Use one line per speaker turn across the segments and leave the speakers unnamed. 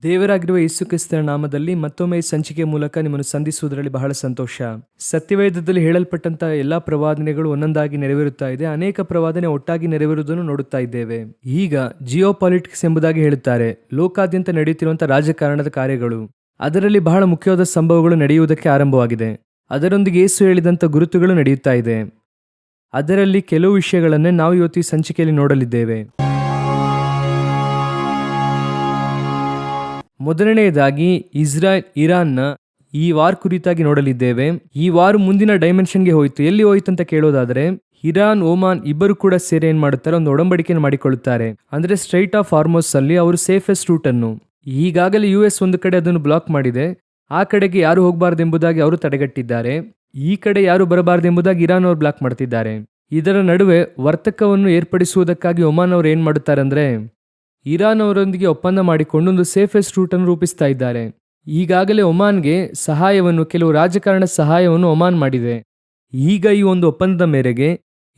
ದೇವರಾಗಿರುವ ಯೇಸು ಕ್ರಿಸ್ತರ ನಾಮದಲ್ಲಿ ಮತ್ತೊಮ್ಮೆ ಈ ಸಂಚಿಕೆ ಮೂಲಕ ನಿಮ್ಮನ್ನು ಸಂಧಿಸುವುದರಲ್ಲಿ ಬಹಳ ಸಂತೋಷ. ಸತ್ಯವೇದದಲ್ಲಿ ಹೇಳಲ್ಪಟ್ಟಂತಹ ಎಲ್ಲಾ ಪ್ರವಾದನೆಗಳು ಒಂದೊಂದಾಗಿ ನೆರವೇರುತ್ತಾ ಇದೆ. ಅನೇಕ ಪ್ರವಾದನೆ ಒಟ್ಟಾಗಿ ನೆರವೇರುವುದನ್ನು ನೋಡುತ್ತಾ ಇದ್ದೇವೆ. ಈಗ ಜಿಯೋಪಾಲಿಟಿಕ್ಸ್ ಎಂಬುದಾಗಿ ಹೇಳುತ್ತಾರೆ. ಲೋಕಾದ್ಯಂತ ನಡೆಯುತ್ತಿರುವಂತಹ ರಾಜಕಾರಣದ ಕಾರ್ಯಗಳು, ಅದರಲ್ಲಿ ಬಹಳ ಮುಖ್ಯವಾದ ಸಂಭವಗಳು ನಡೆಯುವುದಕ್ಕೆ ಆರಂಭವಾಗಿದೆ. ಅದರೊಂದಿಗೆ ಯೇಸು ಹೇಳಿದಂಥ ಗುರುತುಗಳು ನಡೆಯುತ್ತಾ ಇದೆ. ಅದರಲ್ಲಿ ಕೆಲವು ವಿಷಯಗಳನ್ನೇ ನಾವು ಇವತ್ತು ಈ ಸಂಚಿಕೆಯಲ್ಲಿ ನೋಡಲಿದ್ದೇವೆ. ಮೊದಲನೆಯದಾಗಿ ಇಸ್ರಾಯೇಲ್ ಇರಾನ್ನ ಈ ವಾರ್ ಕುರಿತಾಗಿ ನೋಡಲಿದ್ದೇವೆ. ಈ ವಾರ್ ಮುಂದಿನ ಡೈಮೆನ್ಷನ್ಗೆ ಹೋಯಿತು. ಎಲ್ಲಿ ಹೋಯಿತು ಅಂತ ಕೇಳೋದಾದ್ರೆ, ಇರಾನ್ ಒಮಾನ್ ಇಬ್ಬರು ಕೂಡ ಸೇರಿ ಏನ್ ಮಾಡುತ್ತಾರೆ, ಒಂದು ಒಡಂಬಡಿಕೆಯನ್ನು ಮಾಡಿಕೊಳ್ಳುತ್ತಾರೆ. ಅಂದ್ರೆ ಸ್ಟ್ರೈಟ್ ಆಫ್ ಹಾರ್ಮೋಸ್ ಅಲ್ಲಿ ಅವರು ಸೇಫೆಸ್ಟ್ ರೂಟ್ ಅನ್ನು, ಈಗಾಗಲೇ US ಒಂದು ಕಡೆ ಅದನ್ನು ಬ್ಲಾಕ್ ಮಾಡಿದೆ. ಆ ಕಡೆಗೆ ಯಾರು ಹೋಗಬಾರ್ದು ಎಂಬುದಾಗಿ ಅವರು ತಡೆಗಟ್ಟಿದ್ದಾರೆ. ಈ ಕಡೆ ಯಾರು ಬರಬಾರದು ಎಂಬುದಾಗಿ ಇರಾನ್ ಅವರು ಬ್ಲಾಕ್ ಮಾಡ್ತಿದ್ದಾರೆ. ಇದರ ನಡುವೆ ವರ್ತಕವನ್ನು ಏರ್ಪಡಿಸುವುದಕ್ಕಾಗಿ ಒಮಾನ್ ಅವರು ಏನ್ ಮಾಡುತ್ತಾರೆ ಅಂದ್ರೆ, ಇರಾನ್ ಅವರೊಂದಿಗೆ ಒಪ್ಪಂದ ಮಾಡಿಕೊಂಡು ಒಂದು ಸೇಫೆಸ್ಟ್ ರೂಟ್ ಅನ್ನು ರೂಪಿಸ್ತಾ ಇದ್ದಾರೆ. ಈಗಾಗಲೇ ಒಮಾನ್ಗೆ ಸಹಾಯವನ್ನು, ಕೆಲವು ರಾಜಕಾರಣ ಸಹಾಯವನ್ನು ಒಮಾನ್ ಮಾಡಿದೆ. ಈಗ ಈ ಒಂದು ಒಪ್ಪಂದದ ಮೇರೆಗೆ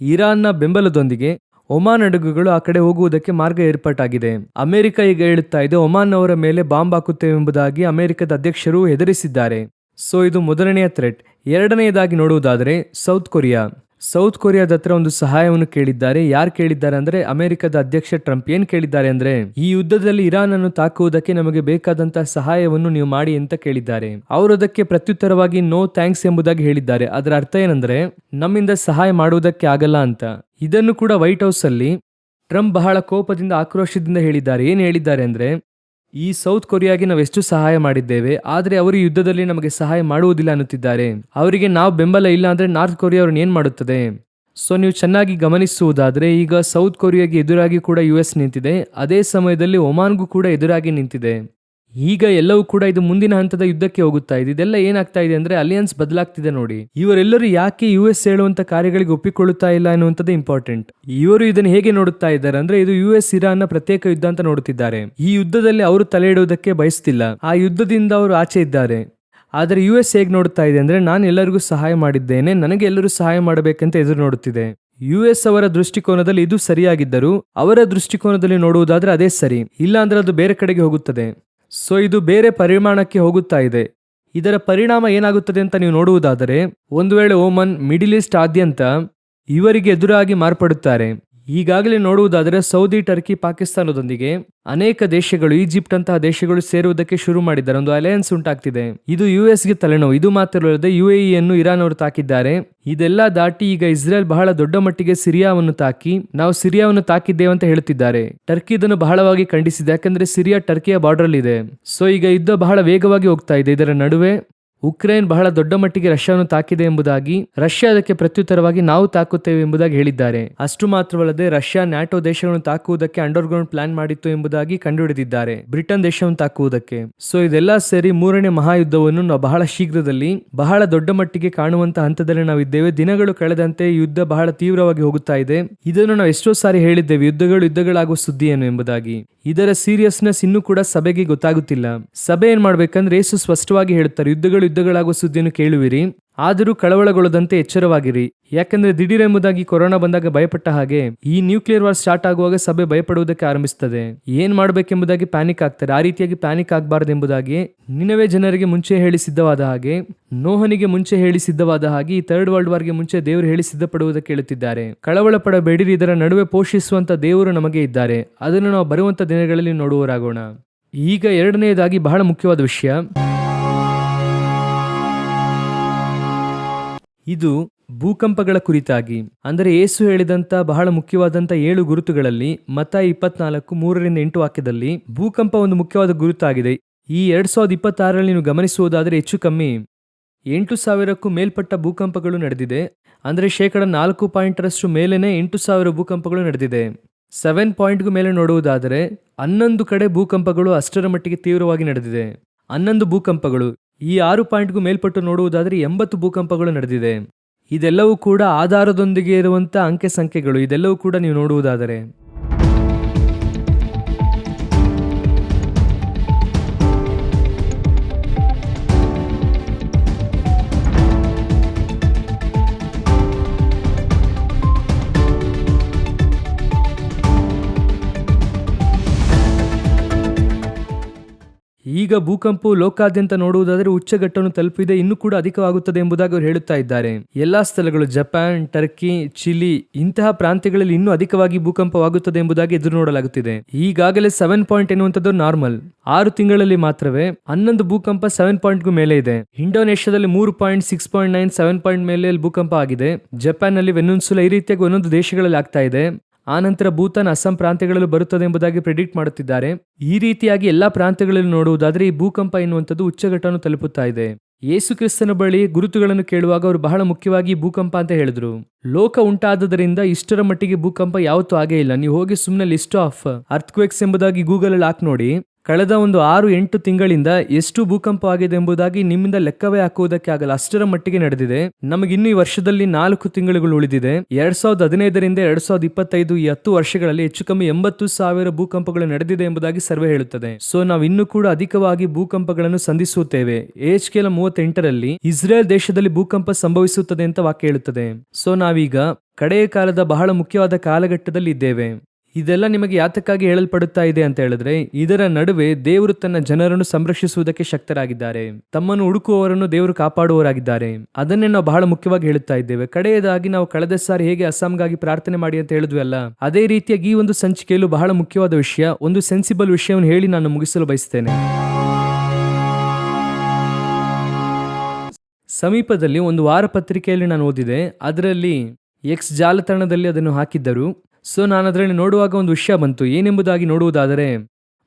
ಇರಾನ್ನ ಬೆಂಬಲದೊಂದಿಗೆ ಒಮಾನ್ ಹಡಗುಗಳು ಆ ಕಡೆ ಹೋಗುವುದಕ್ಕೆ ಮಾರ್ಗ ಏರ್ಪಾಟಾಗಿದೆ. ಅಮೆರಿಕ ಈಗ ಹೇಳುತ್ತಾ ಇದೆ, ಒಮಾನ್ ಅವರ ಮೇಲೆ ಬಾಂಬ್ ಹಾಕುತ್ತೇವೆ ಎಂಬುದಾಗಿ ಅಮೆರಿಕದ ಅಧ್ಯಕ್ಷರು ಹೆದರಿಸಿದ್ದಾರೆ. ಸೊ ಇದು ಮೊದಲನೆಯ ಥ್ರೆಟ್. ಎರಡನೆಯದಾಗಿ ನೋಡುವುದಾದರೆ ಸೌತ್ ಕೊರಿಯಾದ ಹತ್ರ ಒಂದು ಸಹಾಯವನ್ನು ಕೇಳಿದ್ದಾರೆ. ಯಾರು ಕೇಳಿದ್ದಾರೆ ಅಂದ್ರೆ, ಅಮೆರಿಕದ ಅಧ್ಯಕ್ಷ ಟ್ರಂಪ್ ಏನ್ ಕೇಳಿದ್ದಾರೆ ಅಂದ್ರೆ, ಈ ಯುದ್ಧದಲ್ಲಿ ಇರಾನ್ ಅನ್ನು ತಾಕುವುದಕ್ಕೆ ನಮಗೆ ಬೇಕಾದಂತಹ ಸಹಾಯವನ್ನು ನೀವು ಮಾಡಿ ಅಂತ ಕೇಳಿದ್ದಾರೆ. ಅವರು ಅದಕ್ಕೆ ಪ್ರತ್ಯುತ್ತರವಾಗಿ ನೋ ಥ್ಯಾಂಕ್ಸ್ ಎಂಬುದಾಗಿ ಹೇಳಿದ್ದಾರೆ. ಅದರ ಅರ್ಥ ಏನಂದ್ರೆ, ನಮ್ಮಿಂದ ಸಹಾಯ ಮಾಡುವುದಕ್ಕೆ ಆಗಲ್ಲ ಅಂತ. ಇದನ್ನು ಕೂಡ ವೈಟ್ ಹೌಸ್ ಅಲ್ಲಿ ಟ್ರಂಪ್ ಬಹಳ ಕೋಪದಿಂದ, ಆಕ್ರೋಶದಿಂದ ಹೇಳಿದ್ದಾರೆ. ಏನ್ ಹೇಳಿದ್ದಾರೆ ಅಂದ್ರೆ, ಈ ಸೌತ್ ಕೊರಿಯಾಗೆ ನಾವು ಎಷ್ಟು ಸಹಾಯ ಮಾಡಿದ್ದೇವೆ, ಆದ್ರೆ ಅವರು ಯುದ್ಧದಲ್ಲಿ ನಮಗೆ ಸಹಾಯ ಮಾಡುವುದಿಲ್ಲ ಅನ್ನುತ್ತಿದ್ದಾರೆ. ಅವರಿಗೆ ನಾವು ಬೆಂಬಲ ಇಲ್ಲ ಅಂದ್ರೆ ನಾರ್ತ್ ಕೊರಿಯಾ ಅವ್ರನ್ನ ಏನ್ ಮಾಡುತ್ತದೆ. ಸೊ ನೀವು ಚೆನ್ನಾಗಿ ಗಮನಿಸುವುದಾದ್ರೆ, ಈಗ ಸೌತ್ ಕೊರಿಯಾಗೆ ಎದುರಾಗಿ ಕೂಡ US ನಿಂತಿದೆ. ಅದೇ ಸಮಯದಲ್ಲಿ ಒಮಾನ್ಗೂ ಕೂಡ ಎದುರಾಗಿ ನಿಂತಿದೆ. ಈಗ ಎಲ್ಲವೂ ಕೂಡ ಇದು ಮುಂದಿನ ಹಂತದ ಯುದ್ಧಕ್ಕೆ ಹೋಗುತ್ತಾ ಇದೆ. ಇದೆಲ್ಲ ಏನಾಗ್ತಾ ಇದೆ ಅಂದ್ರೆ, ಅಲಿಯನ್ಸ್ ಬದಲಾಗ್ತಿದೆ ನೋಡಿ. ಇವರೆಲ್ಲರೂ ಯಾಕೆ US ಹೇಳುವಂತ ಕಾರ್ಯಗಳಿಗೆ ಒಪ್ಪಿಕೊಳ್ಳುತ್ತಾ ಇಲ್ಲ ಅನ್ನುವಂಥದ್ದು ಇಂಪಾರ್ಟೆಂಟ್. ಇವರು ಇದನ್ನು ಹೇಗೆ ನೋಡುತ್ತಾ ಇದ್ದಾರೆ ಅಂದ್ರೆ, ಇದು US ಇರಾನ್ನ ಪ್ರತ್ಯೇಕ ಯುದ್ಧ ಅಂತ ನೋಡುತ್ತಿದ್ದಾರೆ. ಈ ಯುದ್ಧದಲ್ಲಿ ಅವರು ತಲೆ ಇಡುವುದಕ್ಕೆ ಬಯಸ್ತಿಲ್ಲ. ಆ ಯುದ್ಧದಿಂದ ಅವರು ಆಚೆ ಇದ್ದಾರೆ. ಆದರೆ US ಹೇಗೆ ನೋಡುತ್ತಾ ಇದೆ ಅಂದ್ರೆ, ನಾನು ಎಲ್ಲರಿಗೂ ಸಹಾಯ ಮಾಡಿದ್ದೇನೆ, ನನಗೆ ಎಲ್ಲರೂ ಸಹಾಯ ಮಾಡಬೇಕಂತ ಎದುರು ನೋಡುತ್ತಿದೆ. US ಅವರ ದೃಷ್ಟಿಕೋನದಲ್ಲಿ ಇದು ಸರಿಯಾಗಿದ್ದರೂ, ಅವರ ದೃಷ್ಟಿಕೋನದಲ್ಲಿ ನೋಡುವುದಾದ್ರೆ ಅದೇ ಸರಿ, ಇಲ್ಲ ಅಂದ್ರೆ ಅದು ಬೇರೆ ಕಡೆಗೆ ಹೋಗುತ್ತದೆ. ಸೊ ಇದು ಬೇರೆ ಪರಿಮಾಣಕ್ಕೆ ಹೋಗುತ್ತಾ ಇದೆ. ಇದರ ಪರಿಣಾಮ ಏನಾಗುತ್ತದೆ ಅಂತ ನೀವು ನೋಡುವುದಾದರೆ, ಒಂದು ವೇಳೆ ಓಮನ್, ಮಿಡಿಲ್ ಈಸ್ಟ್ ಆದ್ಯಂತ ಇವರಿಗೆ ಎದುರಾಗಿ ಮಾರ್ಪಡುತ್ತಾರೆ. ಈಗಾಗಲೇ ನೋಡುವುದಾದರೆ ಸೌದಿ, ಟರ್ಕಿ, ಪಾಕಿಸ್ತಾನದೊಂದಿಗೆ ಅನೇಕ ದೇಶಗಳು, ಈಜಿಪ್ಟ್ ಅಂತಹ ದೇಶಗಳು ಸೇರುವುದಕ್ಕೆ ಶುರು ಮಾಡಿದ್ದಾರೆ. ಒಂದು ಅಲಯನ್ಸ್ ಉಂಟಾಗ್ತಿದೆ. ಇದು USಗೆ ತಲೆನೋವು. ಇದು ಮಾತ್ರವಲ್ಲದೆ UAE ಯನ್ನು ಇರಾನ್ ಅವರು ತಾಕಿದ್ದಾರೆ. ಇದೆಲ್ಲ ದಾಟಿ ಈಗ ಇಸ್ರೇಲ್ ಬಹಳ ದೊಡ್ಡ ಮಟ್ಟಿಗೆ ಸಿರಿಯಾವನ್ನು ತಾಕಿ, ನಾವು ಸಿರಿಯಾವನ್ನು ತಾಕಿದ್ದೇವೆ ಅಂತ ಹೇಳುತ್ತಿದ್ದಾರೆ. ಟರ್ಕಿ ಇದನ್ನು ಬಹಳವಾಗಿ ಖಂಡಿಸಿದೆ. ಯಾಕಂದ್ರೆ ಸಿರಿಯಾ ಟರ್ಕಿಯ ಬಾರ್ಡರ್ ಇದೆ. ಸೊ ಈಗ ಯುದ್ಧ ಬಹಳ ವೇಗವಾಗಿ ಹೋಗ್ತಾ ಇದೆ. ಇದರ ನಡುವೆ ಉಕ್ರೇನ್ ಬಹಳ ದೊಡ್ಡ ಮಟ್ಟಿಗೆ ರಷ್ಯಾವನ್ನು ತಾಕಿದೆ ಎಂಬುದಾಗಿ, ರಷ್ಯಾ ಅದಕ್ಕೆ ಪ್ರತ್ಯುತ್ತರವಾಗಿ ನಾವು ತಾಕುತ್ತೇವೆ ಎಂಬುದಾಗಿ ಹೇಳಿದ್ದಾರೆ. ಅಷ್ಟು ಮಾತ್ರವಲ್ಲದೆ ರಷ್ಯಾ ನ್ಯಾಟೋ ದೇಶಗಳನ್ನು ತಾಕುವುದಕ್ಕೆ ಅಂಡರ್ಗ್ರೌಂಡ್ ಪ್ಲಾನ್ ಮಾಡಿತ್ತು ಎಂಬುದಾಗಿ ಕಂಡುಹಿಡಿದಿದ್ದಾರೆ, ಬ್ರಿಟನ್ ದೇಶವನ್ನು ತಾಕುವುದಕ್ಕೆ. ಸೊ ಇದೆಲ್ಲ ಸೇರಿ ಮೂರನೇ ಮಹಾಯುದ್ಧವನ್ನು ನಾವು ಬಹಳ ಶೀಘ್ರದಲ್ಲಿ, ಬಹಳ ದೊಡ್ಡ ಮಟ್ಟಿಗೆ ಕಾಣುವಂತ ಹಂತದಲ್ಲಿ ನಾವು ಇದ್ದೇವೆ. ದಿನಗಳು ಕಳೆದಂತೆ ಯುದ್ಧ ಬಹಳ ತೀವ್ರವಾಗಿ ಹೋಗುತ್ತಾ ಇದೆ. ಇದನ್ನು ನಾವು ಎಷ್ಟೋ ಸಾರಿ ಹೇಳಿದ್ದೇವೆ, ಯುದ್ಧಗಳಾಗುವ ಸುದ್ದಿ ಏನು ಎಂಬುದಾಗಿ. ಇದರ ಸೀರಿಯಸ್ನೆಸ್ ಇನ್ನೂ ಕೂಡ ಸಭೆಗೆ ಗೊತ್ತಾಗುತ್ತಿಲ್ಲ. ಸಭೆ ಏನ್ ಮಾಡ್ಬೇಕಂದ್ರೆ, ಯೇಸು ಸ್ಪಷ್ಟವಾಗಿ ಹೇಳುತ್ತಾರೆ, ಯುದ್ಧಗಳಾಗುವ ಸುದ್ದಿಯನ್ನು ಕೇಳುವಿರಿ, ಆದರೂ ಕಳವಳಗೊಳ್ಳದಂತೆ ಎಚ್ಚರವಾಗಿರಿ. ಯಾಕಂದ್ರೆ ದಿಢೀರ್ ಎಂಬುದಾಗಿ ಕೊರೋನಾ ಬಂದಾಗ ಭಯಪಟ್ಟ ಹಾಗೆ ಈ ನ್ಯೂಕ್ಲಿಯರ್ ವಾರ್ ಸ್ಟಾರ್ಟ್ ಆಗುವಾಗ ಸಭೆ ಭಯಪಡುವುದಕ್ಕೆ ಆರಂಭಿಸುತ್ತದೆ. ಏನ್ ಮಾಡ್ಬೇಕೆಂಬುದಾಗಿ ಪ್ಯಾನಿಕ್ ಆಗ್ತಾರೆ. ಆ ರೀತಿಯಾಗಿ ಪ್ಯಾನಿಕ್ ಆಗಬಾರದು ಎಂಬುದಾಗಿ ನಿನವೆ ಜನರಿಗೆ ಮುಂಚೆ ಹೇಳಿ ಸಿದ್ಧವಾದ ಹಾಗೆ, ನೋಹನಿಗೆ ಮುಂಚೆ ಹೇಳಿ ಸಿದ್ಧವಾದ ಹಾಗೆ, ಈ ಥರ್ಡ್ ವರ್ಲ್ಡ್ ವಾರ್ಗೆ ಮುಂಚೆ ದೇವರು ಹೇಳಿ ಸಿದ್ಧಪಡುವುದಕ್ಕೆ ಹೇಳುತ್ತಿದ್ದಾರೆ. ಕಳವಳ ಪಡಬೇಡಿರಿ, ಇದರ ನಡುವೆ ಪೋಷಿಸುವಂತ ದೇವರು ನಮಗೆ ಇದ್ದಾರೆ. ಅದನ್ನು ನಾವು ಬರುವಂತ ದಿನಗಳಲ್ಲಿ ನೋಡುವರಾಗೋಣ. ಈಗ ಎರಡನೆಯದಾಗಿ ಬಹಳ ಮುಖ್ಯವಾದ ವಿಷಯ, ಇದು ಭೂಕಂಪಗಳ ಕುರಿತಾಗಿ. ಅಂದರೆ ಯೇಸು ಹೇಳಿದಂತ ಬಹಳ ಮುಖ್ಯವಾದಂತ 7 ಗುರುತುಗಳಲ್ಲಿ ಮತ್ತಾಯ 24:3-8 ವಾಕ್ಯದಲ್ಲಿ ಭೂಕಂಪ ಒಂದು ಮುಖ್ಯವಾದ ಗುರುತಾಗಿದೆ. ಈ 2026ರಲ್ಲಿ ನೀವು ಗಮನಿಸುವುದಾದರೆ ಹೆಚ್ಚು ಕಮ್ಮಿ 8,000ಕ್ಕೂ ಮೇಲ್ಪಟ್ಟ ಭೂಕಂಪಗಳು ನಡೆದಿದೆ. ಅಂದರೆ 4% ಮೇಲೇನೆ 8,000 ಭೂಕಂಪಗಳು ನಡೆದಿದೆ. 7 ಪಾಯಿಂಟ್ಗೂ ಮೇಲೆ ನೋಡುವುದಾದರೆ 11 ಕಡೆ ಭೂಕಂಪಗಳು ಅಷ್ಟರ ಮಟ್ಟಿಗೆ ತೀವ್ರವಾಗಿ ನಡೆದಿದೆ. 11 ಭೂಕಂಪಗಳು. ಈ 6 ಪಾಯಿಂಟ್ಗೂ ಮೇಲ್ಪಟ್ಟು ನೋಡುವುದಾದರೆ 80 ಭೂಕಂಪಗಳು ನಡೆದಿದೆ. ಇದೆಲ್ಲವೂ ಕೂಡ ಆಧಾರದೊಂದಿಗೆ ಇರುವಂತ ಅಂಕೆ ಸಂಖ್ಯೆಗಳು. ಇದೆಲ್ಲವೂ ಕೂಡ ನೀವು ನೋಡುವುದಾದರೆ ಈಗ ಭೂಕಂಪವು ಲೋಕಾದ್ಯಂತ ನೋಡುವುದಾದರೆ ಉಚ್ಚಘಟ್ಟವನ್ನು ತಲುಪಿದೆ, ಇನ್ನೂ ಕೂಡ ಅಧಿಕವಾಗುತ್ತದೆ ಎಂಬುದಾಗಿ ಅವರು ಹೇಳುತ್ತಾ ಇದ್ದಾರೆ. ಎಲ್ಲಾ ಸ್ಥಳಗಳು ಜಪಾನ್, ಟರ್ಕಿ, ಚಿಲಿ ಇಂತಹ ಪ್ರಾಂತ್ಯಗಳಲ್ಲಿ ಇನ್ನೂ ಅಧಿಕವಾಗಿ ಭೂಕಂಪವಾಗುತ್ತದೆ ಎಂಬುದಾಗಿ ಎದುರು ನೋಡಲಾಗುತ್ತಿದೆ. ಈಗಾಗಲೇ 7 ಪಾಯಿಂಟ್ ಎನ್ನುವಂಥದ್ದು ನಾರ್ಮಲ್. 6 ತಿಂಗಳಲ್ಲಿ ಮಾತ್ರವೇ 11 ಭೂಕಂಪ 7 ಪಾಯಿಂಟ್ಗೂ ಮೇಲೆ ಇದೆ. ಇಂಡೋನೇಷ್ಯಾದಲ್ಲಿ 3 ಪಾಯಿಂಟ್, 6.9, 7 ಪಾಯಿಂಟ್ ಮೇಲೆ ಭೂಕಂಪ ಆಗಿದೆ. ಜಪಾನ್ ನಲ್ಲಿ ವೆನಿನ್ಸುಲಾ, ಈ ರೀತಿಯಾಗಿ ಒಂದೊಂದು ದೇಶಗಳಲ್ಲಿ ಆಗ್ತಾ ಇದೆ. ಆನಂತರ ಭೂತಾನ್, ಅಸ್ಸಾಂ ಪ್ರಾಂತ್ಯಗಳಲ್ಲಿ ಬರುತ್ತದೆ ಎಂಬುದಾಗಿ ಪ್ರೆಡಿಕ್ಟ್ ಮಾಡುತ್ತಿದ್ದಾರೆ. ಈ ರೀತಿಯಾಗಿ ಎಲ್ಲಾ ಪ್ರಾಂತ್ಯಗಳಲ್ಲಿ ನೋಡುವುದಾದ್ರೆ ಈ ಭೂಕಂಪ ಎನ್ನುವಂಥದ್ದು ಉಚ್ಚಘಟ್ಟವನ್ನು ತಲುಪುತ್ತಾ ಇದೆ. ಯೇಸು ಕ್ರಿಸ್ತನ ಬಳಿ ಗುರುತುಗಳನ್ನು ಕೇಳುವಾಗ ಅವರು ಬಹಳ ಮುಖ್ಯವಾಗಿ ಭೂಕಂಪ ಅಂತ ಹೇಳಿದ್ರು. ಲೋಕ ಉಂಟಾದದರಿಂದ ಇಷ್ಟರ ಮಟ್ಟಿಗೆ ಭೂಕಂಪ ಯಾವತ್ತೂ ಆಗೇ ಇಲ್ಲ. ನೀವು ಹೋಗಿ ಸುಮ್ಮನೆ ಲಿಸ್ಟ್ ಆಫ್ ಅರ್ಥ್ಕ್ವೇಕ್ಸ್ ಎಂಬುದಾಗಿ ಗೂಗಲ್ ಅಲ್ಲಿ ಹಾಕಿ ನೋಡಿ. ಕಳೆದ ಒಂದು 6-8 ತಿಂಗಳಿಂದ ಎಷ್ಟು ಭೂಕಂಪವಾಗಿದೆ ಎಂಬುದಾಗಿ ನಿಮ್ಮಿಂದ ಲೆಕ್ಕವೇ ಹಾಕುವುದಕ್ಕೆ ಆಗಲ್ಲ, ಅಷ್ಟರ ಮಟ್ಟಿಗೆ ನಡೆದಿದೆ. ನಮಗಿನ್ನು ಈ ವರ್ಷದಲ್ಲಿ 4 ತಿಂಗಳುಗಳು ಉಳಿದಿದೆ. 2015ರಿಂದ 2025 ಈ 10 ವರ್ಷಗಳಲ್ಲಿ ಹೆಚ್ಚು ಕಮ್ಮಿ 80,000 ಭೂಕಂಪಗಳು ನಡೆದಿದೆ ಎಂಬುದಾಗಿ ಸರ್ವೆ ಹೇಳುತ್ತದೆ. ಸೊ ನಾವು ಇನ್ನೂ ಕೂಡ ಅಧಿಕವಾಗಿ ಭೂಕಂಪಗಳನ್ನು ಸಂಧಿಸುತ್ತೇವೆ. HKL 38ರಲ್ಲಿ ಇಸ್ರೇಲ್ ದೇಶದಲ್ಲಿ ಭೂಕಂಪ ಸಂಭವಿಸುತ್ತದೆ ಅಂತ ವಾಕ್ಯ ಹೇಳುತ್ತದೆ. ಸೊ ನಾವೀಗ ಕಡೆಯ ಕಾಲದ ಬಹಳ ಮುಖ್ಯವಾದ ಕಾಲಘಟ್ಟದಲ್ಲಿ ಇದ್ದೇವೆ. ಇದೆಲ್ಲ ನಿಮಗೆ ಯಾತಕ್ಕಾಗಿ ಹೇಳಲ್ಪಡುತ್ತಾ ಇದೆ ಅಂತ ಹೇಳಿದ್ರೆ, ಇದರ ನಡುವೆ ದೇವರು ತನ್ನ ಜನರನ್ನು ಸಂರಕ್ಷಿಸುವುದಕ್ಕೆ ಶಕ್ತರಾಗಿದ್ದಾರೆ. ತಮ್ಮನ್ನು ಹುಡುಕುವವರನ್ನು ದೇವರು ಕಾಪಾಡುವವರಾಗಿದ್ದಾರೆ. ಅದನ್ನೇ ನಾವು ಬಹಳ ಮುಖ್ಯವಾಗಿ ಹೇಳುತ್ತಾ ಇದ್ದೇವೆ. ಕಡೆಯದಾಗಿ ನಾವು ಕಳೆದ ಸಾರಿ ಹೇಗೆ ಅಸ್ಸಾಂಗಾಗಿ ಪ್ರಾರ್ಥನೆ ಮಾಡಿ ಅಂತ ಹೇಳಿದ್ವಿ ಅಲ್ಲ, ಅದೇ ರೀತಿಯಾಗಿ ಈ ಒಂದು ಸಂಚಿಕೆಯಲ್ಲೂ ಬಹಳ ಮುಖ್ಯವಾದ ವಿಷಯ, ಒಂದು ಸೆನ್ಸಿಬಲ್ ವಿಷಯವನ್ನು ಹೇಳಿ ನಾನು ಮುಗಿಸಲು ಬಯಸ್ತೇನೆ. ಸಮೀಪದಲ್ಲಿ ಒಂದು ವಾರ ಪತ್ರಿಕೆಯಲ್ಲಿ ನಾನು ಓದಿದೆ. ಅದರಲ್ಲಿ X ಜಾಲತಾಣದಲ್ಲಿ ಅದನ್ನು ಹಾಕಿದ್ದರು. ಸೊ ನಾನು ಅದರಲ್ಲಿ ನೋಡುವಾಗ ಒಂದು ವಿಷಯ ಬಂತು. ಏನೆಂಬುದಾಗಿ ನೋಡುವುದಾದರೆ,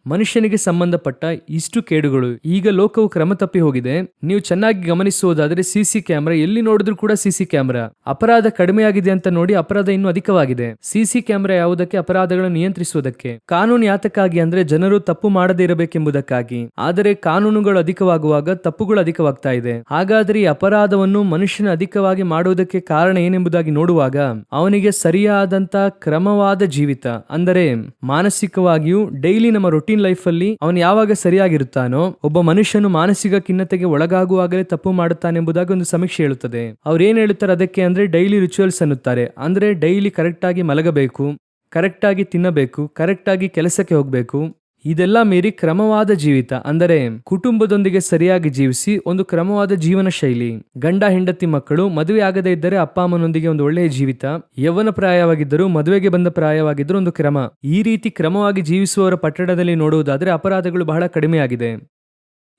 ಮನುಷ್ಯನಿಗೆ ಸಂಬಂಧಪಟ್ಟ ಇಷ್ಟು ಕೇಡುಗಳು ಈಗ ಲೋಕವು ಕ್ರಮ ತಪ್ಪಿ ಹೋಗಿದೆ. ನೀವು ಚೆನ್ನಾಗಿ ಗಮನಿಸುವುದಾದರೆ CC ಕ್ಯಾಮೆರಾ, ಎಲ್ಲಿ ನೋಡಿದ್ರು ಕೂಡ CC ಕ್ಯಾಮೆರಾ. ಅಪರಾಧ ಕಡಿಮೆಯಾಗಿದೆ ಅಂತ ನೋಡಿ, ಅಪರಾಧ ಇನ್ನೂ ಅಧಿಕವಾಗಿದೆ. CC ಕ್ಯಾಮೆರಾ ಯಾವುದಕ್ಕೆ? ಅಪರಾಧಗಳನ್ನು ನಿಯಂತ್ರಿಸುವುದಕ್ಕೆ. ಕಾನೂನು ಯಾತಕ್ಕಾಗಿ ಅಂದ್ರೆ ಜನರು ತಪ್ಪು ಮಾಡದೇ ಇರಬೇಕೆಂಬುದಕ್ಕಾಗಿ. ಆದರೆ ಕಾನೂನುಗಳು ಅಧಿಕವಾಗುವಾಗ ತಪ್ಪುಗಳು ಅಧಿಕವಾಗ್ತಾ ಇದೆ. ಹಾಗಾದ್ರೆ ಈ ಅಪರಾಧವನ್ನು ಮನುಷ್ಯನ ಅಧಿಕವಾಗಿ ಮಾಡುವುದಕ್ಕೆ ಕಾರಣ ಏನೆಂಬುದಾಗಿ ನೋಡುವಾಗ, ಅವನಿಗೆ ಸರಿಯಾದಂತ ಕ್ರಮವಾದ ಜೀವಿತ, ಅಂದರೆ ಮಾನಸಿಕವಾಗಿಯೂ ಡೈಲಿ ನಮ್ಮ ರೊಟೀನ್ ಲೈಫ್ ಅಲ್ಲಿ ಅವನು ಯಾವಾಗ ಸರಿಯಾಗಿರುತ್ತಾನೋ, ಒಬ್ಬ ಮನುಷ್ಯನು ಮಾನಸಿಕ ಖಿನ್ನತೆಗೆ ಒಳಗಾಗುವಾಗಲೇ ತಪ್ಪು ಮಾಡುತ್ತಾನೆ ಎಂಬುದಾಗಿ ಒಂದು ಸಮೀಕ್ಷೆ ಹೇಳುತ್ತದೆ. ಅವ್ರು ಏನ್ ಹೇಳ್ತಾರೆ ಅದಕ್ಕೆ ಅಂದ್ರೆ ಡೈಲಿ ರಿಚುವಲ್ಸ್ ಅನ್ನುತ್ತಾರೆ. ಅಂದ್ರೆ ಡೈಲಿ ಕರೆಕ್ಟ್ ಆಗಿ ಮಲಗಬೇಕು, ಕರೆಕ್ಟ್ ಆಗಿ ತಿನ್ನಬೇಕು, ಕರೆಕ್ಟ್ ಆಗಿ ಕೆಲಸಕ್ಕೆ ಹೋಗ್ಬೇಕು. ಇದೆಲ್ಲ ಮೀರಿ ಕ್ರಮವಾದ ಜೀವಿತ, ಅಂದರೆ ಕುಟುಂಬದೊಂದಿಗೆ ಸರಿಯಾಗಿ ಜೀವಿಸಿ ಒಂದು ಕ್ರಮವಾದ ಜೀವನ ಶೈಲಿ. ಗಂಡ ಹೆಂಡತಿ ಮಕ್ಕಳು, ಮದುವೆ ಆಗದೇ ಇದ್ದರೆ ಅಪ್ಪ ಅಮ್ಮನೊಂದಿಗೆ ಒಂದು ಒಳ್ಳೆಯ ಜೀವಿತ, ಯೌವನ ಪ್ರಾಯವಾಗಿದ್ದರೂ ಮದುವೆಗೆ ಬಂದ ಪ್ರಾಯವಾಗಿದ್ದರೂ ಒಂದು ಕ್ರಮ. ಈ ರೀತಿ ಕ್ರಮವಾಗಿ ಜೀವಿಸುವವರ ಪಟ್ಟಣದಲ್ಲಿ ನೋಡುವುದಾದರೆ ಅಪರಾಧಗಳು ಬಹಳ ಕಡಿಮೆಯಾಗಿದೆ.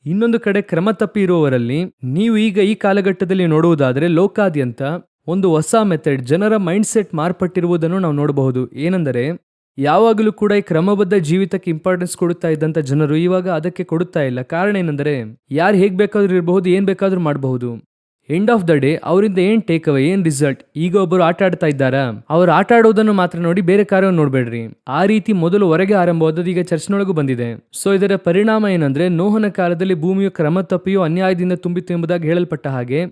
ಇನ್ನೊಂದು ಕಡೆ ಕ್ರಮ ತಪ್ಪಿ ಇರುವವರಲ್ಲಿ ನೀವು ಈಗ ಈ ಕಾಲಘಟ್ಟದಲ್ಲಿ ನೋಡುವುದಾದರೆ ಲೋಕಾದ್ಯಂತ ಒಂದು ಹೊಸ ಮೆಥಡ್, ಜನರ ಮೈಂಡ್ ಸೆಟ್ ಮಾರ್ಪಟ್ಟಿರುವುದನ್ನು ನಾವು ನೋಡಬಹುದು. ಏನೆಂದರೆ, ಯಾವಾಗಲೂ ಕೂಡ ಈ ಕ್ರಮಬದ್ಧ ಜೀವಿತಕ್ಕೆ ಇಂಪಾರ್ಟೆನ್ಸ್ ಕೊಡುತ್ತಾ ಇದ್ದಂತ ಜನರು ಇವಾಗ ಅದಕ್ಕೆ ಕೊಡುತ್ತಾ ಇಲ್ಲ. ಕಾರಣ ಏನಂದ್ರೆ, ಯಾರು ಹೇಗ್ ಬೇಕಾದ್ರೂ ಇರಬಹುದು, ಏನ್ ಬೇಕಾದ್ರೂ ಮಾಡಬಹುದು. ಎಂಡ್ ಆಫ್ ದ ಡೇ ಅವರಿಂದ ಏನ್ ಟೇಕ್ ಅವೇ, ಏನ್ ರಿಸಲ್ಟ್? ಈಗ ಒಬ್ಬರು ಆಟ ಆಡ್ತಾ ಇದ್ದಾರಾ, ಅವ್ರು ಆಟ ಆಡೋದನ್ನು ಮಾತ್ರ ನೋಡಿ, ಬೇರೆ ಕಾರ್ಯವನ್ನು ನೋಡ್ಬೇಡ್ರಿ. ಆ ರೀತಿ ಮೊದಲು ಹೊರಗೆ ಆರಂಭವಾದದ್ದು ಈಗ ಚರ್ಚ್ನೊಳಗೂ ಬಂದಿದೆ. ಸೊ ಇದರ ಪರಿಣಾಮ ಏನಂದ್ರೆ, ನೋಹನ ಕಾಲದಲ್ಲಿ ಭೂಮಿಯು ಕ್ರಮ ತಪ್ಪಿಯೋ ಅನ್ಯಾಯದಿಂದ ತುಂಬಿತ್ತು ಎಂಬುದಾಗಿ ಹೇಳಲ್ಪಟ್ಟ ಹಾಗೆ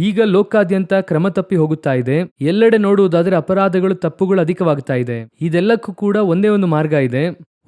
ಈಗ ಲೋಕಾದ್ಯಂತ ಕ್ರಮ ತಪ್ಪಿ ಹೋಗುತ್ತಾ ಇದೆ. ಎಲ್ಲೆಡೆ ನೋಡುವುದಾದ್ರೆ ಅಪರಾಧಗಳು, ತಪ್ಪುಗಳು ಅಧಿಕವಾಗ್ತಾ ಇದೆ. ಇದೆಲ್ಲಕ್ಕೂ ಕೂಡ ಒಂದೇ ಒಂದು ಮಾರ್ಗ ಇದೆ.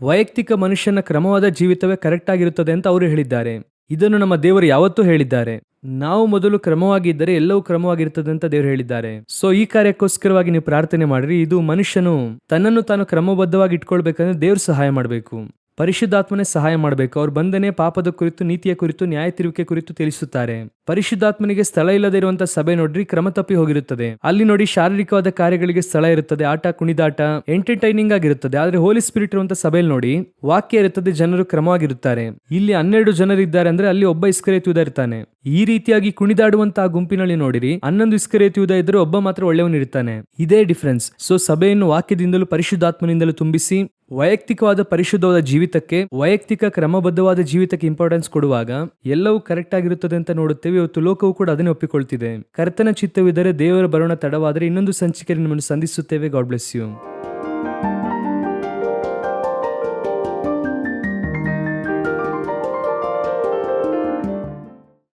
ವೈಯಕ್ತಿಕ ಮನುಷ್ಯನ ಕ್ರಮವಾದ ಜೀವಿತವೇ ಕರೆಕ್ಟ್ ಆಗಿರುತ್ತದೆ ಅಂತ ಅವರು ಹೇಳಿದ್ದಾರೆ. ಇದನ್ನು ನಮ್ಮ ದೇವರು ಯಾವತ್ತೂ ಹೇಳಿದ್ದಾರೆ. ನಾವು ಮೊದಲು ಕ್ರಮವಾಗಿದ್ದರೆ ಎಲ್ಲವೂ ಕ್ರಮವಾಗಿರ್ತದೆ ಅಂತ ದೇವರು ಹೇಳಿದ್ದಾರೆ. ಸೊ ಈ ಕಾರ್ಯಕ್ಕೋಸ್ಕರವಾಗಿ ನೀವು ಪ್ರಾರ್ಥನೆ ಮಾಡ್ರಿ. ಇದು ಮನುಷ್ಯನು ತನ್ನನ್ನು ತಾನು ಕ್ರಮಬದ್ಧವಾಗಿ ಇಟ್ಕೊಳ್ಬೇಕಂದ್ರೆ ದೇವ್ರು ಸಹಾಯ ಮಾಡಬೇಕು, ಪರಿಶುದ್ಧಾತ್ಮನೇ ಸಹಾಯ ಮಾಡಬೇಕು. ಅವ್ರು ಬಂದನೆ ಪಾಪದ ಕುರಿತು, ನೀತಿಯ ಕುರಿತು, ನ್ಯಾಯ ತೀರ್ವಿಕೆ ಕುರಿತು ತಿಳಿಸುತ್ತಾರೆ. ಪರಿಶುದ್ಧಾತ್ಮನಿಗೆ ಸ್ಥಳ ಇಲ್ಲದೆ ಇರುವಂತಹ ಸಭೆ ನೋಡ್ರಿ ಕ್ರಮ ತಪ್ಪಿ ಹೋಗಿರುತ್ತದೆ. ಅಲ್ಲಿ ನೋಡಿ ಶಾರೀರಿಕವಾದ ಕಾರ್ಯಗಳಿಗೆ ಸ್ಥಳ ಇರುತ್ತದೆ, ಆಟ ಕುಣಿದಾಟ ಎಂಟರ್ಟೈನಿಂಗ್ ಆಗಿರುತ್ತದೆ. ಆದ್ರೆ ಹೋಲಿ ಸ್ಪಿರಿಟ್ ಇರುವಂತಹ ಸಭೆಯಲ್ಲಿ ನೋಡಿ ವಾಕ್ಯ ಇರುತ್ತದೆ, ಜನರು ಕ್ರಮವಾಗಿರುತ್ತಾರೆ. ಇಲ್ಲಿ 12 ಜನರಿದ್ದಾರೆ ಅಂದ್ರೆ ಅಲ್ಲಿ ಒಬ್ಬ ಇಸ್ಕರಿಯೋತ ಯೂದ ಇರ್ತಾನೆ. ಈ ರೀತಿಯಾಗಿ ಕುಣಿದಾಡುವಂತಹ ಗುಂಪಿನಲ್ಲಿ ನೋಡಿರಿ 11 ಇಸ್ಕರಿಯೋತ ಯೂದ ಇದ್ದರೆ ಒಬ್ಬ ಮಾತ್ರ ಒಳ್ಳೆಯವನಿರ್ತಾನೆ. ಇದೇ ಡಿಫರೆನ್ಸ್. ಸೊ ಸಭೆಯನ್ನು ವಾಕ್ಯದಿಂದಲೂ ಪರಿಶುದ್ಧಾತ್ಮನಿಂದಲೂ ತುಂಬಿಸಿ ವೈಯಕ್ತಿಕವಾದ ಪರಿಶುದ್ಧವಾದ ಜೀವಿತಕ್ಕೆ, ವೈಯಕ್ತಿಕ ಕ್ರಮಬದ್ಧವಾದ ಜೀವಿತಕ್ಕೆ ಇಂಪಾರ್ಟೆನ್ಸ್ ಕೊಡುವಾಗ ಎಲ್ಲವೂ ಕರೆಕ್ಟ್ ಆಗಿರುತ್ತದೆ ಅಂತ ನೋಡುತ್ತೇವೆ. ಇವತ್ತು ಲೋಕವು ಕೂಡ ಅದನ್ನೇ ಒಪ್ಪಿಕೊಳ್ತಿದೆ. ಕರ್ತನ ಚಿತ್ತವಿದ್ದರೆ ದೇವರ ಬರೋಣ ತಡವಾದರೆ ಇನ್ನೊಂದು ಸಂಚಿಕೆಯಲ್ಲಿ ನಿಮ್ಮನ್ನು ಸಂಧಿಸುತ್ತೇವೆ. God bless you.